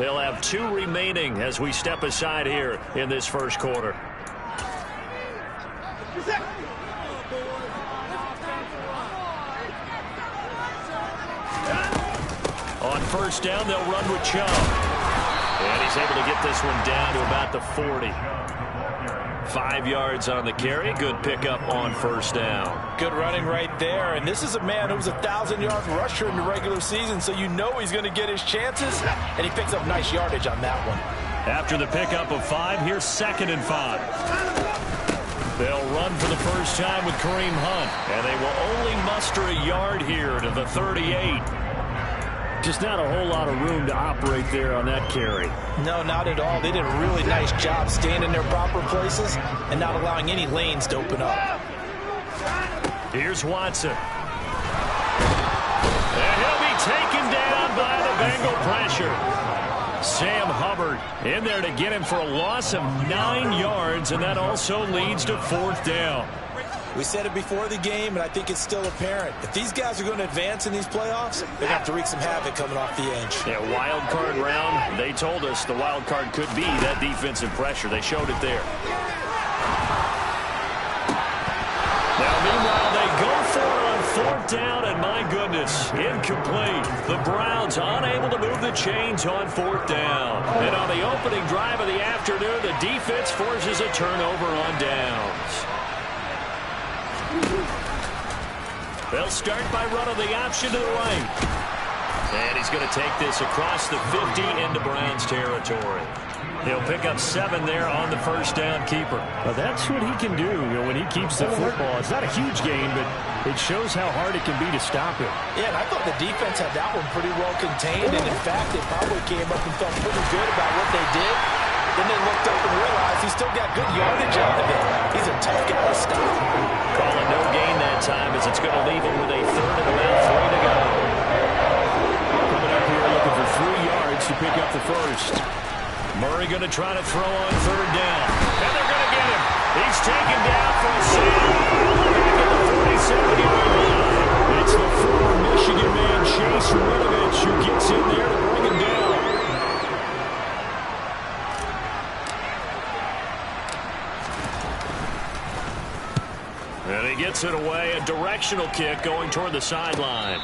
They'll have 2 remaining as we step aside here in this first quarter. On first down, they'll run with Chubb. And he's able to get this one down to about the 40. 5 yards on the carry. Good pickup on first down. Good running right there. And this is a man who was a 1,000-yard rusher in the regular season, so you know he's going to get his chances. And he picks up nice yardage on that one. After the pickup of 5, here's 2nd and 5. They'll run for the first time with Kareem Hunt. And they will only muster a yard here to the 38. Just not a whole lot of room to operate there on that carry. No, not at all. They did a really nice job staying in their proper places and not allowing any lanes to open up. Here's Watson. And he'll be taken down by the Bengal pressure. Sam Hubbard in there to get him for a loss of 9 yards, and that also leads to 4th down. We said it before the game, and I think it's still apparent. If these guys are going to advance in these playoffs, they're going to have to wreak some havoc coming off the edge. Yeah, wild card round. They told us the wild card could be that defensive pressure. They showed it there. Now, meanwhile, they go for it on 4th down, and my goodness, incomplete. The Browns unable to move the chains on 4th down. And on the opening drive of the afternoon, the defense forces a turnover on downs. They'll start by running the option to the right. And he's going to take this across the 50 into Browns territory. He'll pick up 7 there on the first down keeper. Well, that's what he can do, when he keeps the football. It's not a huge gain, but it shows how hard it can be to stop him. Yeah, and I thought the defense had that one pretty well contained. And in fact, they probably came up and felt pretty good about what they did. Then they looked up and realized he still got good yardage out of it. He's a tough guy to stop. Calling no gain that time as it's going to leave him with a 3rd and about 3 to go. Coming up here looking for 3 yards to pick up the first. Murray going to try to throw on 3rd down. And they're going to get him. He's taken down for a sack. Back at the 47-yard line. It's the former Michigan man, Chase Winovich, who gets in there to bring him down. And he gets it away. A directional kick going toward the sideline.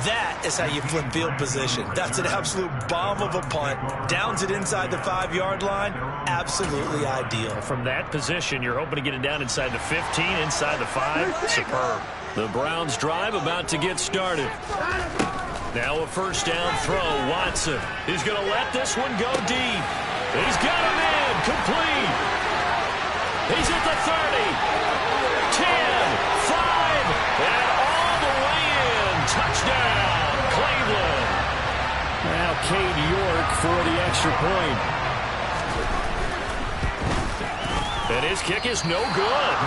That is how you flip field position. That's an absolute bomb of a punt. Downs it inside the 5-yard line. Absolutely ideal. From that position, you're hoping to get it down inside the 15, inside the 5. Superb. The Browns drive about to get started. Now a first down throw. Watson is going to let this one go deep. He's got him in. Complete. He's at the 30. 10, 5, and all the way in. Touchdown, Cleveland. Now Cade York for the extra point. And his kick is no good.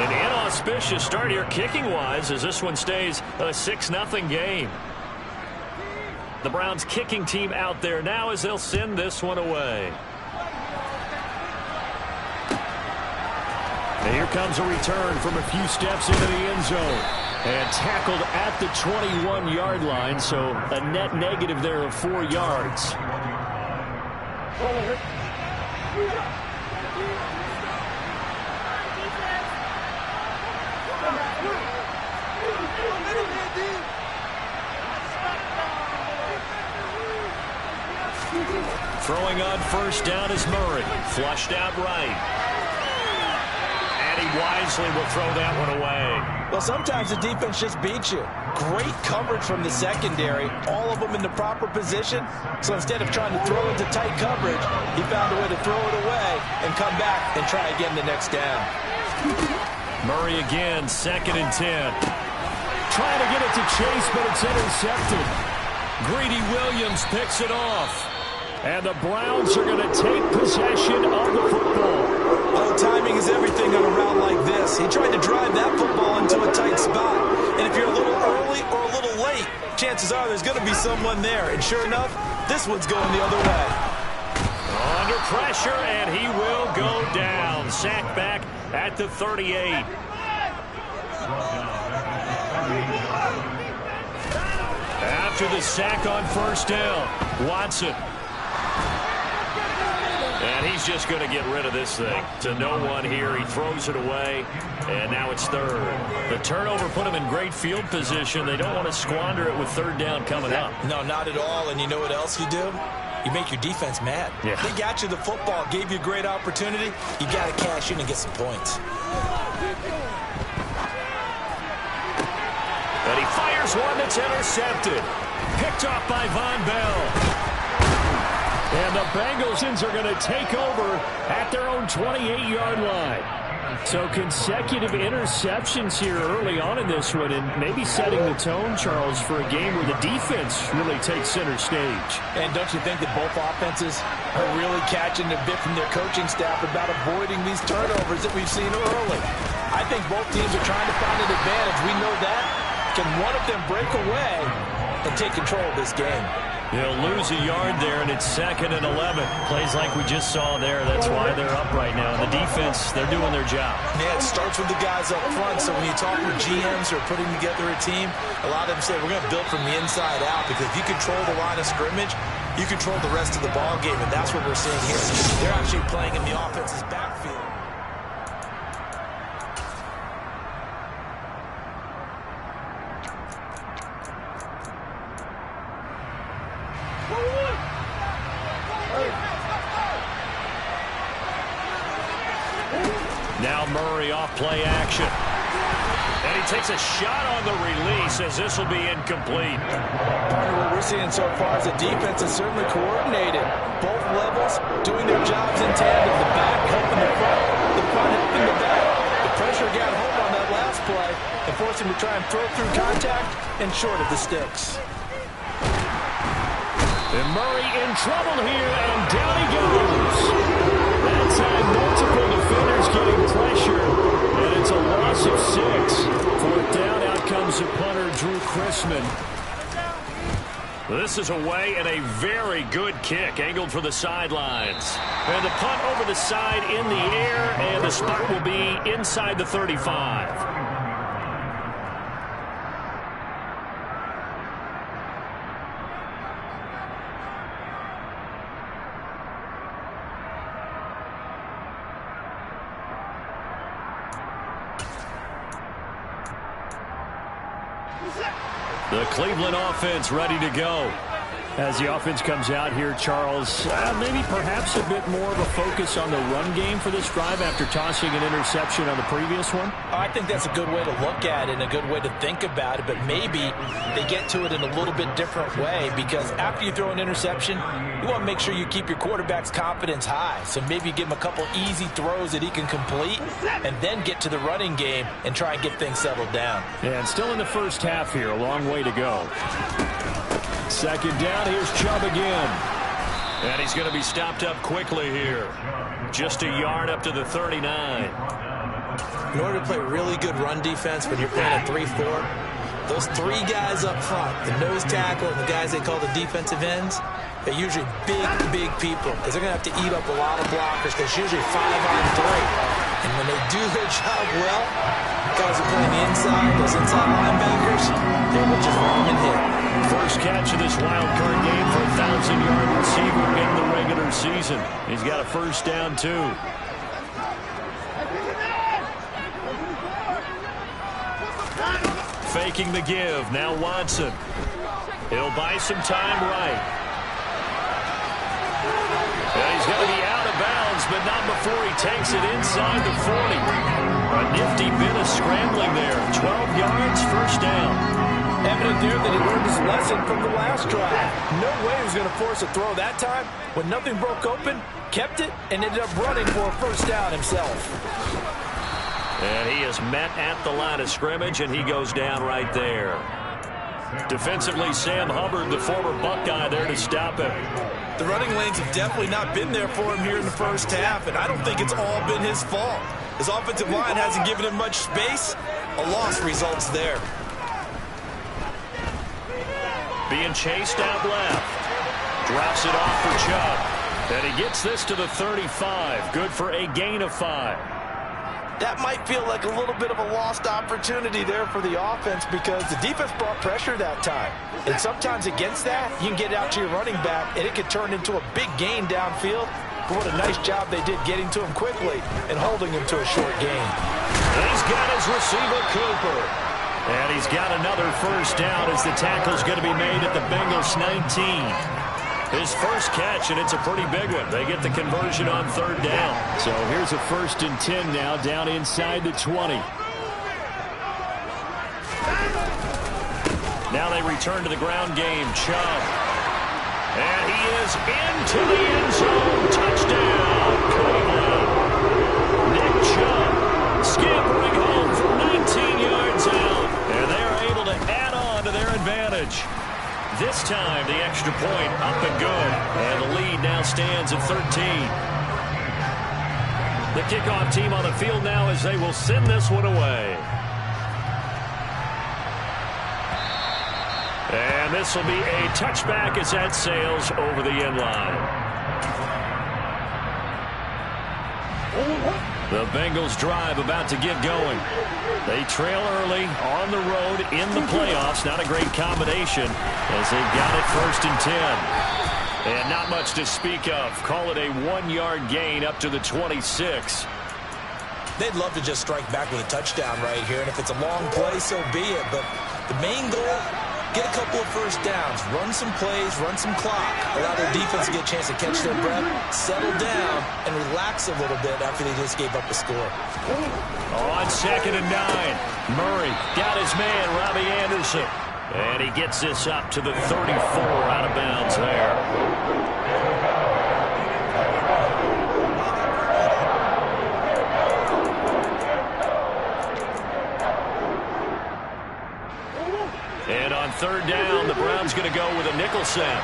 An inauspicious start here kicking-wise as this one stays a 6-0 game. The Browns kicking team out there now as they'll send this one away. And here comes a return from a few steps into the end zone. And tackled at the 21-yard line, so a net negative there of 4 yards. Throwing on first down is Murray. Flushed out right. And he wisely will throw that one away. Well, sometimes the defense just beats you. Great coverage from the secondary. All of them in the proper position. So instead of trying to throw into tight coverage, he found a way to throw it away and come back and try again the next down. Murray again, 2nd and 10. Trying to get it to Chase, but it's intercepted. Greedy Williams picks it off. And the Browns are going to take possession of the football. Oh, timing is everything on a route like this. He tried to drive that football into a tight spot. And if you're a little early or a little late, chances are there's going to be someone there. And sure enough, this one's going the other way. Under pressure, and he will go down. Sacked back at the 38. After the sack on first down, Watson he's just going to get rid of this thing. To no one here. He throws it away, and now it's third. The turnover put him in great field position. They don't want to squander it with third down coming up. No, not at all. And you know what else you do? You make your defense mad. Yeah. They got you the football, gave you a great opportunity. You got to cash in and get some points. And he fires one that's intercepted. Picked off by Von Bell. And the Bengals are going to take over at their own 28-yard line. So consecutive interceptions here early on in this one, and maybe setting the tone, Charles, for a game where the defense really takes center stage. And don't you think that both offenses are really catching a bit from their coaching staff about avoiding these turnovers that we've seen early? I think both teams are trying to find an advantage. We know that. Can one of them break away and take control of this game? He'll lose a yard there, and it's 2nd and 11. Plays like we just saw there. That's why they're up right now. The defense, they're doing their job. Yeah, it starts with the guys up front. So when you talk with GMs who are putting together a team, a lot of them say we're going to build from the inside out, because if you control the line of scrimmage, you control the rest of the ball game, and that's what we're seeing here. They're actually playing in the offense's backfield. Now Murray off play action. And he takes a shot on the release as this will be incomplete. Partner, what we're seeing so far is the defense is certainly coordinated. Both levels doing their jobs in tandem. The back helping the front helping the back. The pressure got home on that last play and forced him to try and throw through contact and short of the sticks. And Murray in trouble here, and down he goes. That time, multiple defenders getting pressure, and it's a loss of 6. 4th down, out comes the punter, Drew Chrisman. This is away, and a very good kick, angled for the sidelines. And the punt over the side in the air, and the spot will be inside the 35. The Cleveland offense ready to go. As the offense comes out here, Charles, maybe perhaps a bit more of a focus on the run game for this drive after tossing an interception on the previous one? I think that's a good way to look at it and a good way to think about it, but maybe they get to it in a little bit different way, because after you throw an interception, you want to make sure you keep your quarterback's confidence high. So maybe give him a couple easy throws that he can complete and then get to the running game and try and get things settled down. And still in the first half here, a long way to go. 2nd down, here's Chubb again. And he's going to be stopped up quickly here. Just a yard up to the 39. In order to play really good run defense when you're playing a 3-4, those 3 guys up front, the nose tackle and the guys they call the defensive ends, they're usually big people, because they're going to have to eat up a lot of blockers, because usually 5 on 3. And when they do their job well, guys are playing the inside, those inside linebackers, they will just run and hit. First catch of this wild card game for a 1,000-yard receiver in the regular season. He's got a first down, too. Faking the give. Now Watson. He'll buy some time right. And he's going to be out of bounds, but not before he takes it inside the 40. A nifty bit of scrambling there. 12 yards, first down. Evident there that he learned his lesson from the last drive. No way he was going to force a throw that time. When nothing broke open, kept it, and ended up running for a first down himself. And he is met at the line of scrimmage, and he goes down right there. Defensively, Sam Hubbard, the former Buckeye, there to stop him. The running lanes have definitely not been there for him here in the first half, and I don't think it's all been his fault. His offensive line hasn't given him much space. A loss results there. Being chased out left. Drops it off for Chubb. And he gets this to the 35. Good for a gain of 5. That might feel like a little bit of a lost opportunity there for the offense, because the defense brought pressure that time. And sometimes against that, you can get out to your running back, and it could turn into a big gain downfield. but what a nice job they did getting to him quickly and holding him to a short gain. He's got his receiver, Cooper. And he's got another first down as the tackle's going to be made at the Bengals 19. His first catch, and it's a pretty big one. They get the conversion on third down. So here's a 1st and 10 now, down inside the 20. Now they return to the ground game. Chubb. And he is into the end zone. Touchdown, Cleveland. Nick Chubb scampering home from 19 yards out. And they are able to add on to their advantage. This time, the extra point up and good. And the lead now stands at 13. The kickoff team on the field now as they will send this one away. And this will be a touchback as that sails over the end line. The Bengals drive about to get going. They trail early on the road in the playoffs. Not a great combination as they've got it 1st and 10. And not much to speak of. Call it a 1-yard gain up to the 26. They'd love to just strike back with a touchdown right here, and if it's a long play, so be it. But the main goal, get a couple of first downs, run some plays, run some clock, allow their defense to get a chance to catch their breath, settle down, and relax a little bit after they just gave up a score. On 2nd and 9, Murray got his man, Robbie Anderson. And he gets this up to the 34 out of bounds there. And on 3rd down, the Browns going to go with a nickel set.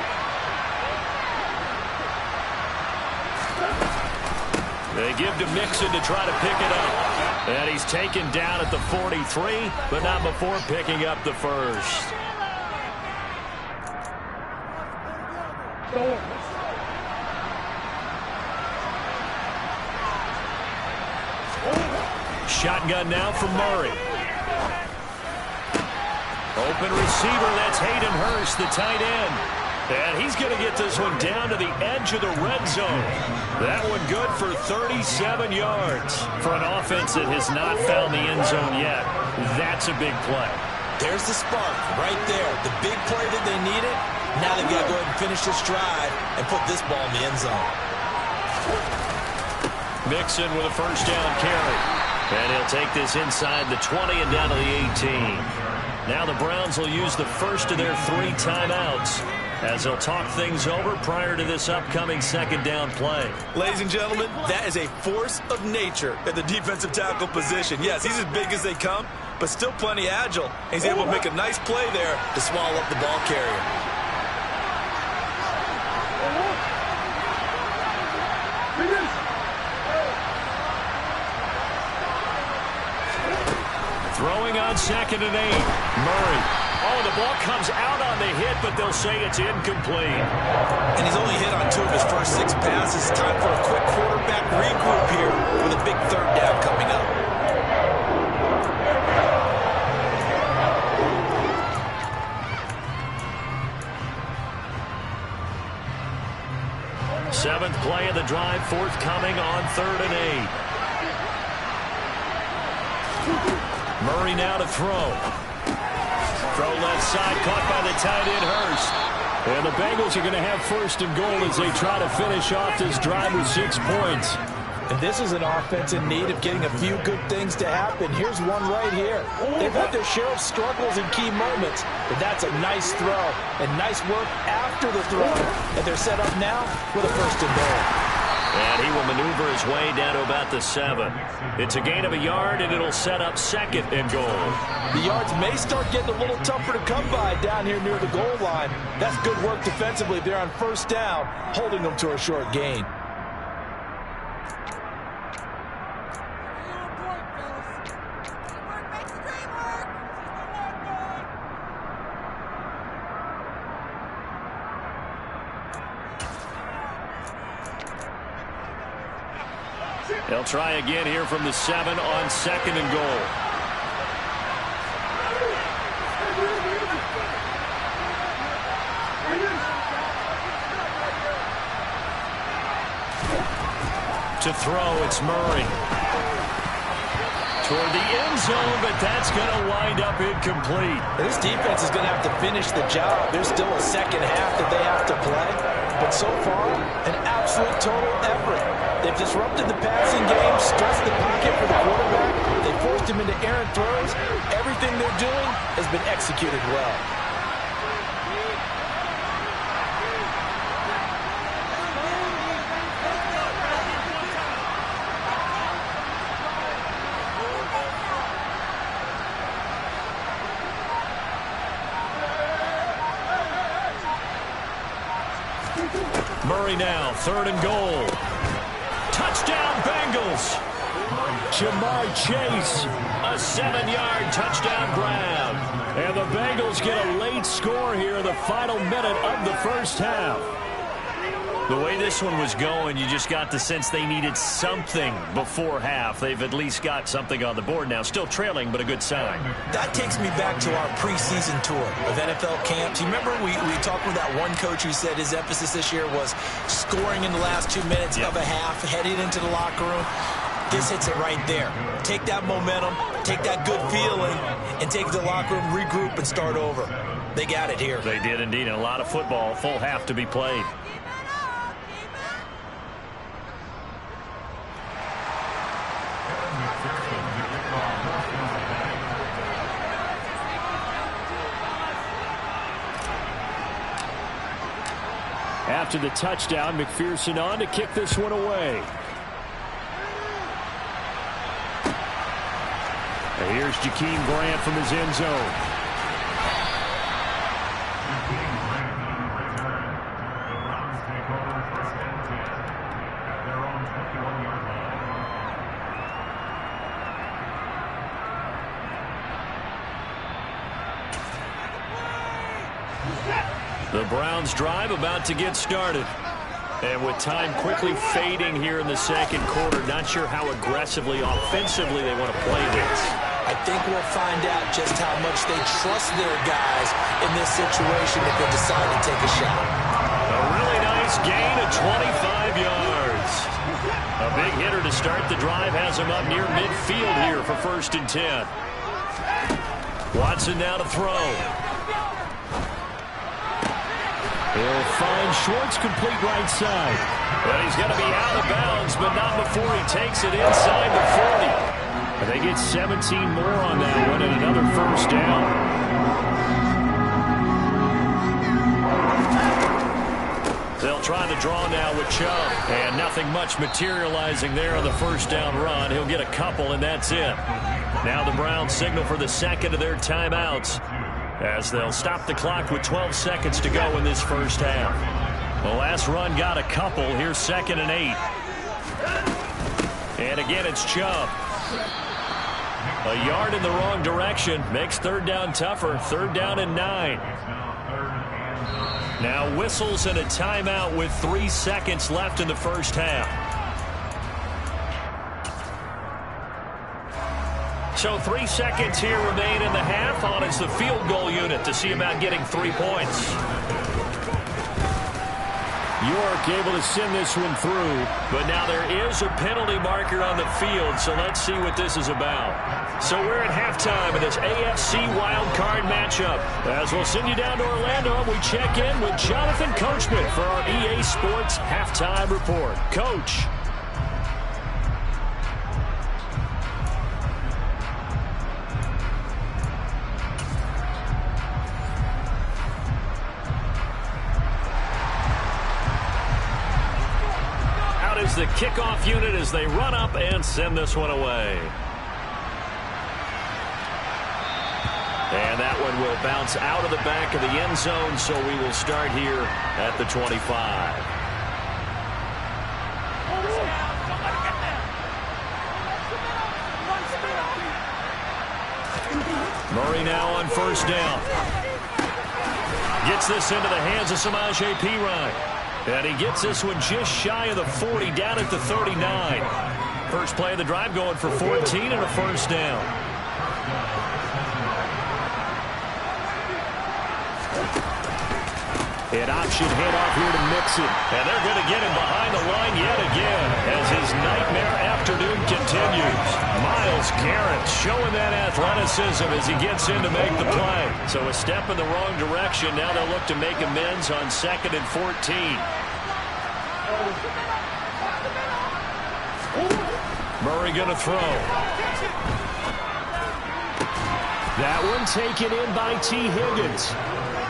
They give to Mixon to try to pick it up. And he's taken down at the 43, but not before picking up the first. Shotgun now from Murray. Open receiver, that's Hayden Hurst, the tight end. And he's going to get this one down to the edge of the red zone. That one good for 37 yards. For an offense that has not found the end zone yet, that's a big play. There's the spark right there. The big play that they needed. Now they've got to go ahead and finish this drive and put this ball in the end zone. Mixon with a first down carry. And he'll take this inside the 20 and down to the 18. Now the Browns will use the first of their 3 timeouts as they'll talk things over prior to this upcoming 2nd down play. Ladies and gentlemen, that is a force of nature at the defensive tackle position. Yes, he's as big as they come, but still plenty agile. He's able to make a nice play there to swallow up the ball carrier. Throwing on 2nd and 8. Murray. Oh, the ball comes out on the hit, but they'll say it's incomplete. And he's only hit on 2 of his first 6 passes. Time for a quick quarterback regroup here with a big 3rd down coming up. Seventh play of the drive forthcoming on 3rd and 8. Murray now to throw. Throw left side, caught by the tight end Hurst. And the Bengals are going to have 1st and goal as they try to finish off this drive with 6 points. And this is an offense in need of getting a few good things to happen. Here's one right here. They've had their share of struggles in key moments, but that's a nice throw and nice work after the throw. And they're set up now with a 1st and goal. And he will maneuver his way down to about the 7. It's a gain of a yard, and it'll set up 2nd and goal. The yards may start getting a little tougher to come by down here near the goal line. That's good work defensively. They're on 1st down, holding them to a short gain. They'll try again here from the 7 on 2nd and goal. to throw. It's Murray. Toward the end zone, but that's going to wind up incomplete. This defense is going to have to finish the job. There's still a second half that they have to play. But so far, an absolute total effort. They've disrupted the passing game, stressed the pocket for the quarterback. They forced him into errant throws. Everything they're doing has been executed well. Murray now, 3rd and goal. Touchdown, Bengals. Jamar Chase. A 7-yard touchdown grab. And the Bengals get a late score here in the final minute of the first half. The way this one was going, you just got the sense they needed something before half. They've at least got something on the board now. Still trailing, but a good sign. That takes me back to our preseason tour of NFL camps. You remember we talked with that one coach who said his emphasis this year was scoring in the last 2 minutes of a half, heading into the locker room. This hits it right there. Take that momentum, take that good feeling, and take the locker room, regroup, and start over. They got it here. They did indeed, and a lot of football, full half to be played. After the touchdown, McPherson on to kick this one away. And here's Jakeem Grant from his end zone. The Browns drive about to get started. And with time quickly fading here in the second quarter, not sure how aggressively, offensively they want to play this. I think we'll find out just how much they trust their guys in this situation if they decide to take a shot. A really nice gain of 25 yards. A big hitter to start the drive has him up near midfield here for 1st and 10. Watson now to throw. He'll find Schwartz complete right side. But he's going to be out of bounds, but not before he takes it inside the 40. They get 17 more on that one and another 1st down. They'll try the draw now with Chubb. And nothing much materializing there on the 1st down run. He'll get a couple, and that's it. Now the Browns signal for the second of their timeouts, as they'll stop the clock with 12 seconds to go in this 1st half. The last run got a couple. Here's 2nd and 8. And again, it's Chubb. A yard in the wrong direction makes 3rd down tougher. 3rd down and 9. Now whistles and a timeout with 3 seconds left in the 1st half. So 3 seconds here remain in the half. On is the field goal unit to see about getting 3 points. York able to send this one through. But now there is a penalty marker on the field, so let's see what this is about. So we're at halftime of this AFC wildcard matchup. As we'll send you down to Orlando, we check in with Jonathan Coachman for our EA Sports Halftime Report. Coach. Is the kickoff unit as they run up and send this one away. And that one will bounce out of the back of the end zone, so we will start here at the 25. Murray now on 1st down. Gets this into the hands of Samaje Perine. And he gets this one just shy of the 40, down at the 39. First play of the drive going for 14 and a 1st down. An option handoff here to Mixon. And they're going to get him behind the line yet again as his nightmare afternoon continues. Myles Garrett showing that athleticism as he gets in to make the play. So a step in the wrong direction. Now they'll look to make amends on 2nd and 14. Murray going to throw. That one taken in by T. Higgins.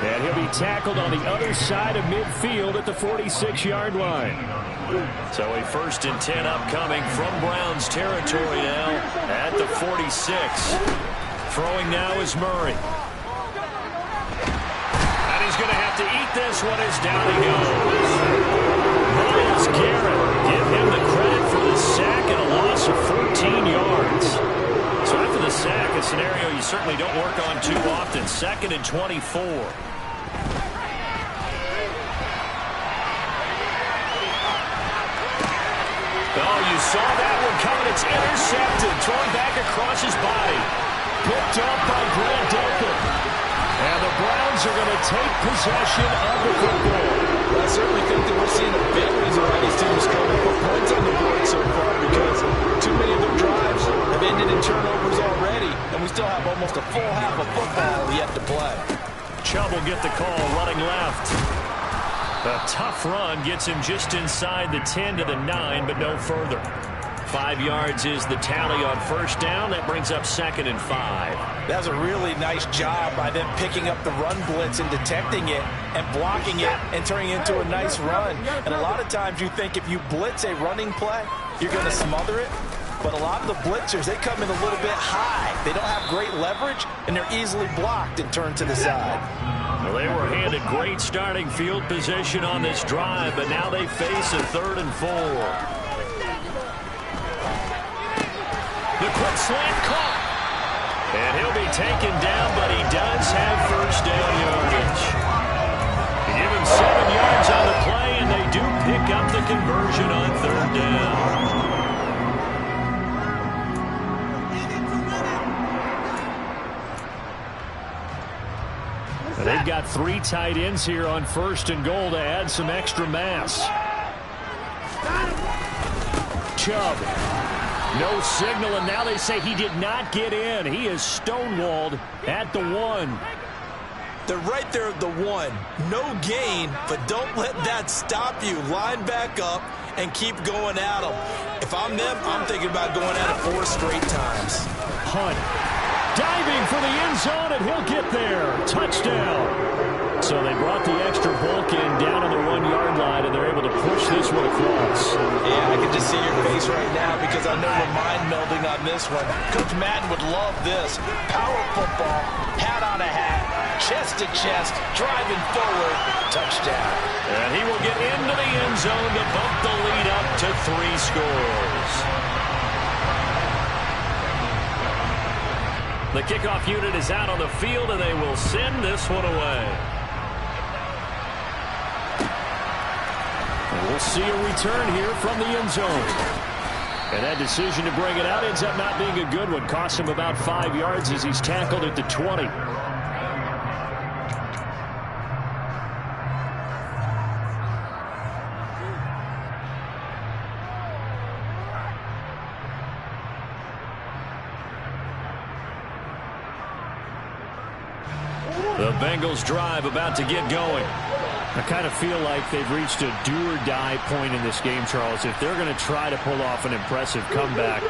And he'll be tackled on the other side of midfield at the 46-yard line. So a 1st and 10 upcoming from Browns territory now at the 46. Throwing now is Murray. And he's going to have to eat this one as down he goes. Myles Garrett, give him the credit for the sack and a loss of 14 yards. So after the sack, a scenario you certainly don't work on too often. 2nd and 24. Oh, you saw that one coming. It's intercepted. Thrown back across his body. Picked up by Grant Delpit. And the Browns are going to take possession of the football. I certainly think that we're seeing a big reason why these teams come and put points on the board so far, because too many of their drives have ended in turnovers already, and we still have almost a full half of football yet to play. Chubb will get the call, running left. A tough run gets him just inside the 10 to the 9, but no further. 5 yards is the tally on 1st down. That brings up 2nd and 5. That's a really nice job by them picking up the run blitz and detecting it and blocking it and turning it into a nice run. And a lot of times you think if you blitz a running play, you're going to smother it. But a lot of the blitzers, they come in a little bit high. They don't have great leverage, and they're easily blocked and turned to the side. Well, they were handed great starting field position on this drive, but now they face a 3rd and 4. The quick slant caught. And he'll be taken down, but he does have 1st down yardage. Give him 7 yards on the play, and they do pick up the conversion on 3rd down. They've got 3 tight ends here on 1st and goal to add some extra mass. Chubb. No signal, and now they say he did not get in. He is stonewalled at the 1. They're right there at the 1. No gain, but don't let that stop you. Line back up and keep going at them. If I'm them, I'm thinking about going at it 4 straight times. Hunt. Diving for the end zone, and he'll get there. Touchdown. So they brought the extra bulk in down on the 1-yard line, and they're able to push this one across. Yeah, I can just see your face right now because I know we're mind melding on this one. Coach Madden would love this. Power football, hat on a hat, chest to chest, driving forward, touchdown. And he will get into the end zone to bump the lead up to 3 scores. The kickoff unit is out on the field, and they will send this one away. And we'll see a return here from the end zone. And that decision to bring it out ends up not being a good one. Costs him about 5 yards as he's tackled at the 20. The Bengals drive about to get going. I kind of feel like they've reached a do-or-die point in this game, Charles. If they're going to try to pull off an impressive comeback,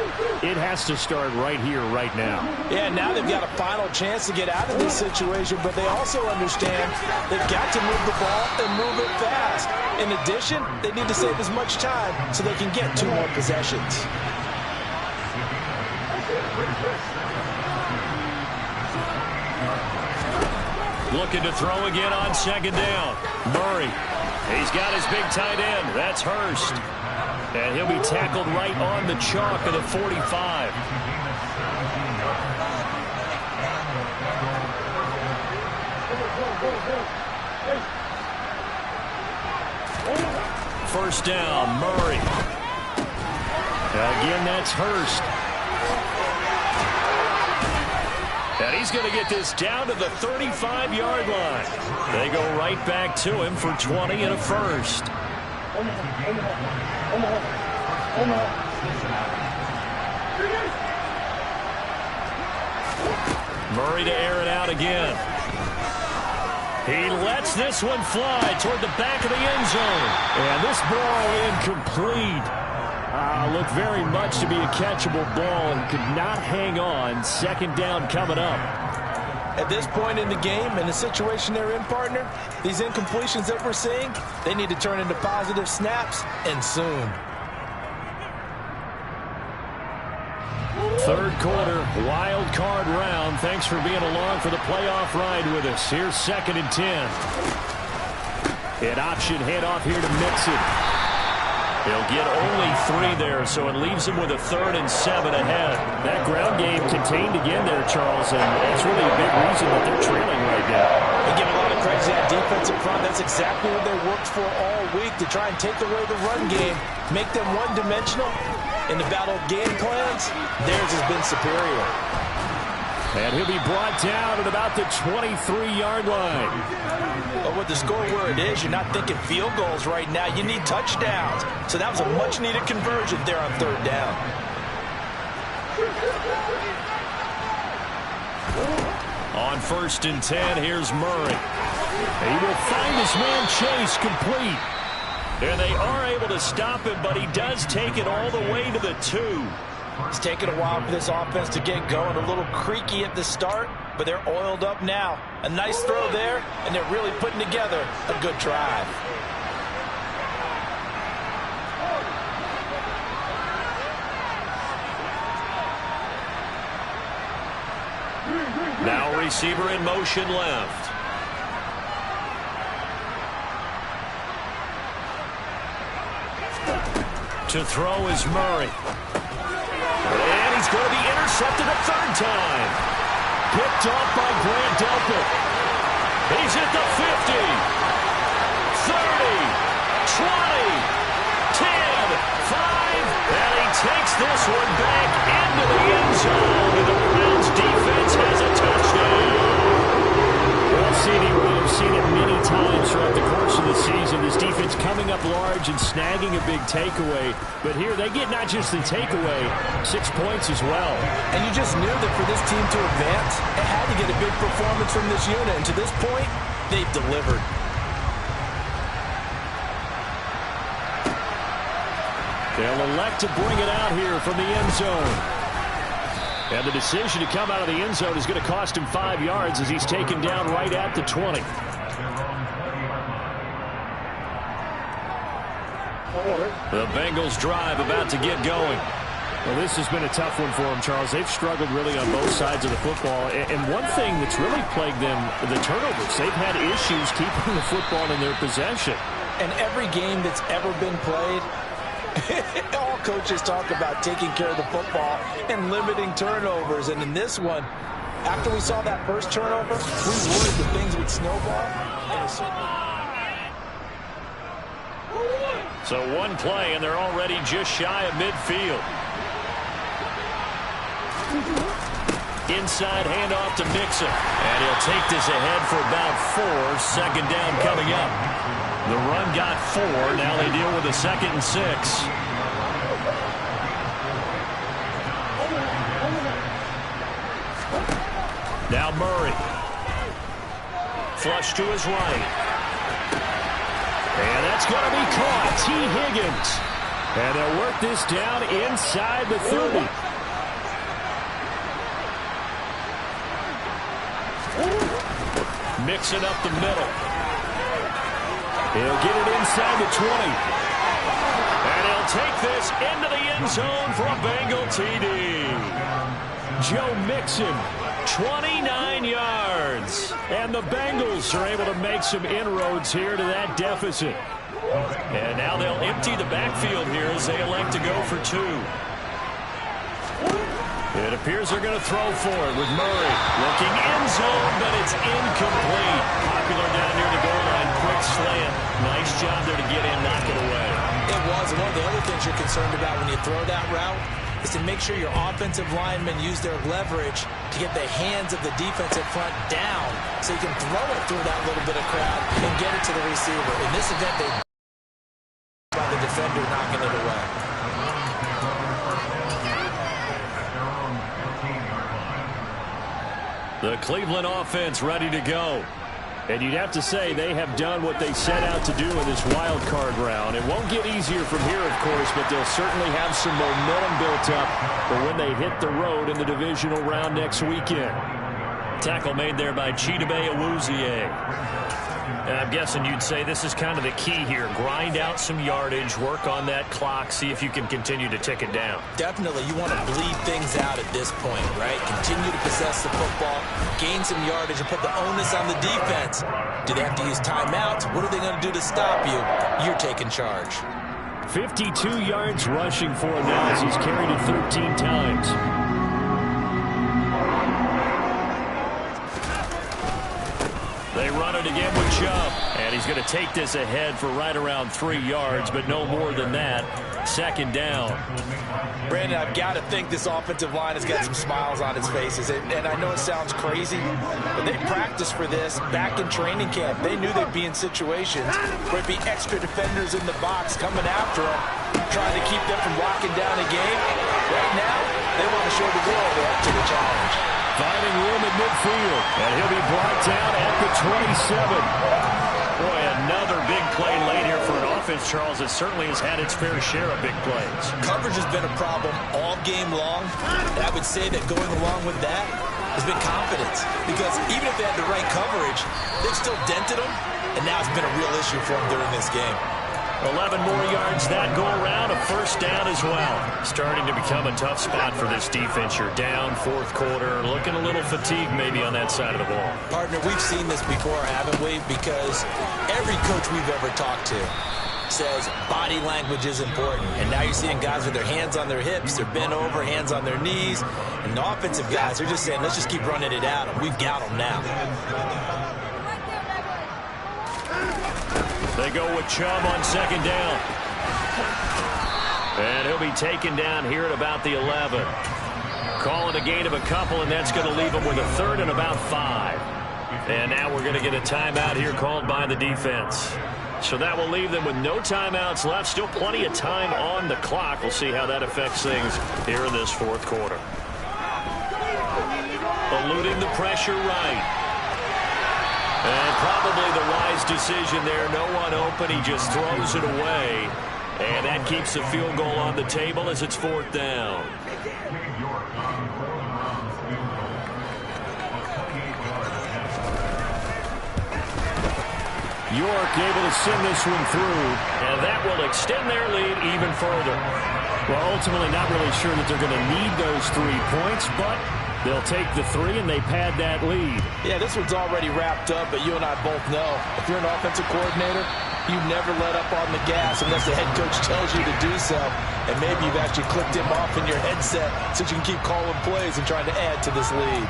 it has to start right here, right now. Yeah, now they've got a final chance to get out of this situation, but they also understand they've got to move the ball and move it fast. In addition, they need to save as much time so they can get 2 more possessions. Looking to throw again on 2nd down. Murray. He's got his big tight end. That's Hurst. And he'll be tackled right on the chalk of the 45. First down, Murray. Again, that's Hurst. And he's going to get this down to the 35-yard line. They go right back to him for 20 and a first. Murray to air it out again. He lets this one fly toward the back of the end zone. And this ball incomplete. Looked very much to be a catchable ball and could not hang on. Second down coming up. At this point in the game, in the situation they're in, partner, these incompletions that we're seeing, they need to turn into positive snaps, and soon. Third quarter, wild card round. Thanks for being along for the playoff ride with us. Here's 2nd and 10. An option handoff here to Mixon. He'll get only 3 there, so it leaves him with a 3rd and 7 ahead. That ground game contained again there, Charles, and that's really a big reason that they're trailing right now. They give a lot of credit to that defensive front. That's exactly what they worked for all week, to try and take away the run game, make them one-dimensional. In the battle of game plans, theirs has been superior. And he'll be brought down at about the 23-yard line. But with the score where it is, you're not thinking field goals right now. You need touchdowns. So that was a much-needed conversion there on 3rd down. On 1st and 10, here's Murray. He will find his man Chase complete. And they are able to stop him, but he does take it all the way to the 2. It's taken a while for this offense to get going. A little creaky at the start, but they're oiled up now. A nice throw there, and they're really putting together a good drive. Now receiver in motion left. To throw is Murray. And he's going to be intercepted a 3rd time. Picked off by Grant Delpit. He's at the 50, 30, 20, 10, 5, and he takes this one back into the end zone, and the Browns defense has a touchdown. Well, CD, we've seen it many times throughout the course of the season. This defense coming up large and snagging a big takeaway. But here they get not just the takeaway, 6 points as well. And you just knew that for this team to advance, it had to get a big performance from this unit. And to this point, they've delivered. They'll elect to bring it out here from the end zone. And the decision to come out of the end zone is going to cost him 5 yards as he's taken down right at the 20. The Bengals drive about to get going. Well, this has been a tough one for them, Charles. They've struggled really on both sides of the football. And one thing that's really plagued them, the turnovers. They've had issues keeping the football in their possession. And every game that's ever been played, all coaches talk about taking care of the football and limiting turnovers. And in this one, after we saw that first turnover, we worried that things would snowball. So one play, and they're already just shy of midfield. Inside handoff to Mixon. And he'll take this ahead for about 4. Second down coming up. The run got 4. Now they deal with a 2nd and 6. Now Murray. Flush to his right. And that's going to be caught. T. Higgins. And they'll work this down inside the 30. Mixing up the middle. He'll get it inside the 20. And he'll take this into the end zone for a Bengal TD. Joe Mixon, 29 yards. And the Bengals are able to make some inroads here to that deficit. And now they'll empty the backfield here as they elect to go for 2. It appears they're going to throw for it with Murray. Looking end zone, but it's incomplete. Popular down near the goal line. Quick slant. Nice job there to get in, knock it away. It was. One of the other things you're concerned about when you throw that route is to make sure your offensive linemen use their leverage to get the hands of the defensive front down so you can throw it through that little bit of crowd and get it to the receiver. In this event, they by the defender knocking it away. The Cleveland offense ready to go. And you'd have to say they have done what they set out to do in this wild card round. It won't get easier from here, of course, but they'll certainly have some momentum built up for when they hit the road in the divisional round next weekend. Tackle made there by Chidobe Awuzie. I'm guessing you'd say this is kind of the key here. Grind out some yardage, work on that clock, see if you can continue to tick it down. Definitely, you want to bleed things out at this point, right? Continue to possess the football, gain some yardage, and put the onus on the defense. Do they have to use timeouts? What are they going to do to stop you? You're taking charge. 52 yards rushing for him now as he's carried it 13 times. They run it again with Chubb, and he's going to take this ahead for right around 3 yards, but no more than that. Second down. Brandon, I've got to think this offensive line has got some smiles on its faces, and I know it sounds crazy, but they practiced for this back in training camp. They knew they'd be in situations where it'd be extra defenders in the box coming after them, trying to keep them from locking down a game. Right now, they want to show the world they're up to the challenge. Finding room at midfield, and he'll be brought down at the 27. Boy, another big play late here for an offense, Charles, that certainly has had its fair share of big plays. Coverage has been a problem all game long, and I would say that going along with that has been confidence, because even if they had the right coverage, they've still dented them, and now it's been a real issue for them during this game. 11 more yards that go around, a first down as well. Starting to become a tough spot for this defense. You're down fourth quarter, looking a little fatigued maybe on that side of the ball. Partner, we've seen this before, haven't we? Because every coach we've ever talked to says body language is important. And now you're seeing guys with their hands on their hips, they're bent over, hands on their knees. And the offensive guys are just saying, let's just keep running it at them. We've got them now. They go with Chubb on second down. And he'll be taken down here at about the 11. Call it a gain of a couple, and that's going to leave him with a third and about 5. And now we're going to get a timeout here called by the defense. So that will leave them with no timeouts left. Still plenty of time on the clock. We'll see how that affects things here in this fourth quarter. Eluding the pressure right. And probably the wise decision there. No one open. He just throws it away. And that keeps the field goal on the table as it's fourth down. York able to send this one through. And that will extend their lead even further. Well, ultimately not really sure that they're going to need those 3 points, but they'll take the 3 and they pad that lead. Yeah, this one's already wrapped up, but you and I both know if you're an offensive coordinator, you never let up on the gas unless the head coach tells you to do so. And maybe you've actually clicked him off in your headset so you can keep calling plays and trying to add to this lead.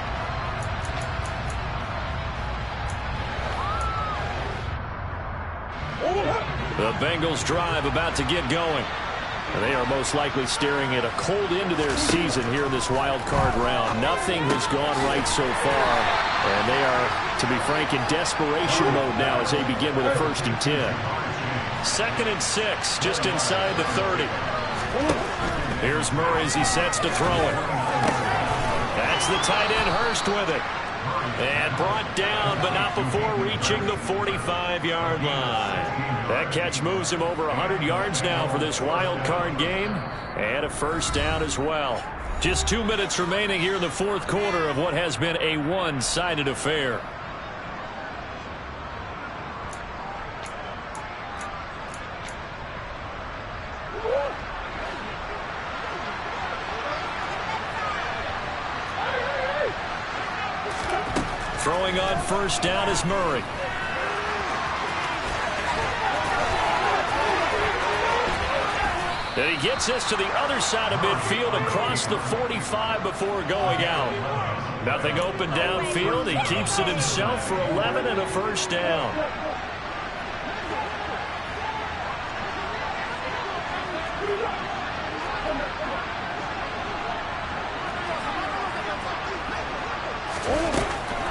The Bengals drive about to get going. And they are most likely staring at a cold end to their season here in this wild card round. Nothing has gone right so far. And they are, to be frank, in desperation mode now as they begin with a 1st and 10. 2nd and 6, just inside the 30. Here's Murray as he sets to throw it. That's the tight end Hurst with it. And brought down, but not before reaching the 45-yard line. That catch moves him over 100 yards now for this wild card game. And a first down as well. Just 2 minutes remaining here in the fourth quarter of what has been a one-sided affair. Throwing on first down is Murray. And he gets this to the other side of midfield across the 45 before going out. Nothing open downfield. He keeps it himself for 11 and a first down.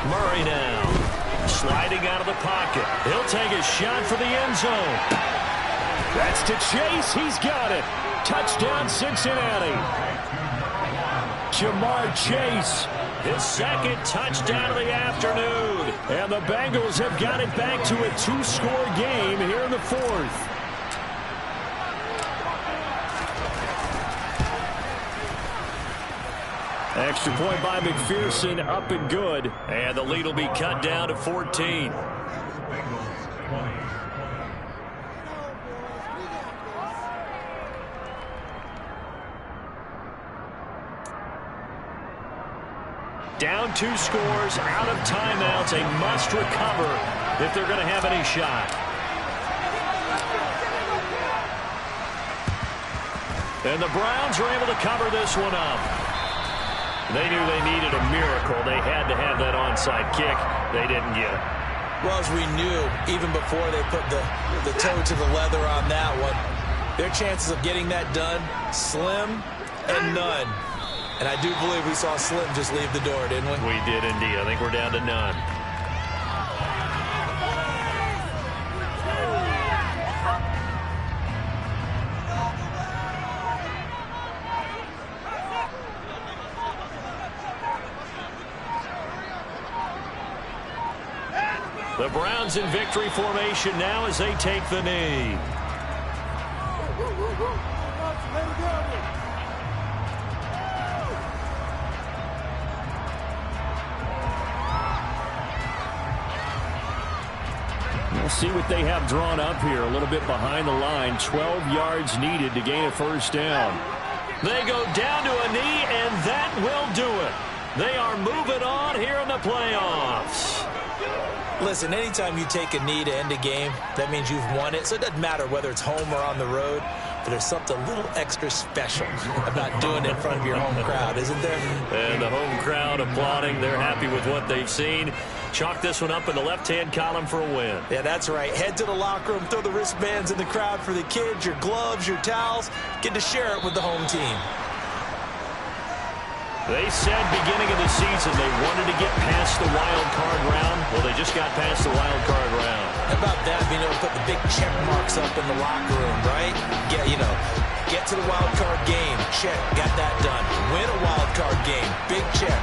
Murray now. Sliding out of the pocket. He'll take a shot for the end zone. That's to Chase. He's got it. Touchdown, Cincinnati. Jamar Chase. His second touchdown of the afternoon. And the Bengals have got it back to a two-score game here in the fourth. Extra point by McPherson, up and good. And the lead will be cut down to 14. Down 2 scores, out of timeouts, a must recover if they're going to have any shot. And the Browns are able to cover this one up. They knew they needed a miracle. They had to have that onside kick. They didn't get it. Well, as we knew, even before they put the toe to the leather on that one, their chances of getting that done, slim and none. And I do believe we saw Slim just leave the door, didn't we? We did indeed. I think we're down to none. The Browns in victory formation now as they take the knee. We'll see what they have drawn up here. A little bit behind the line. 12 yards needed to gain a first down. They go down to a knee, and that will do it. They are moving on here in the playoffs. Listen, anytime you take a knee to end a game, that means you've won it. So it doesn't matter whether it's home or on the road, but there's something a little extra special about doing it in front of your home crowd, isn't there? And the home crowd applauding. They're happy with what they've seen. Chalk this one up in the left-hand column for a win. Yeah, that's right. Head to the locker room, throw the wristbands in the crowd for the kids, your gloves, your towels. Get to share it with the home team. They said beginning of the season they wanted to get past the wild card round. Well, they just got past the wild card round. How about that, being able to put the big check marks up in the locker room, right? Get to the wild card game. Check. Got that done. Win a wild card game. Big check.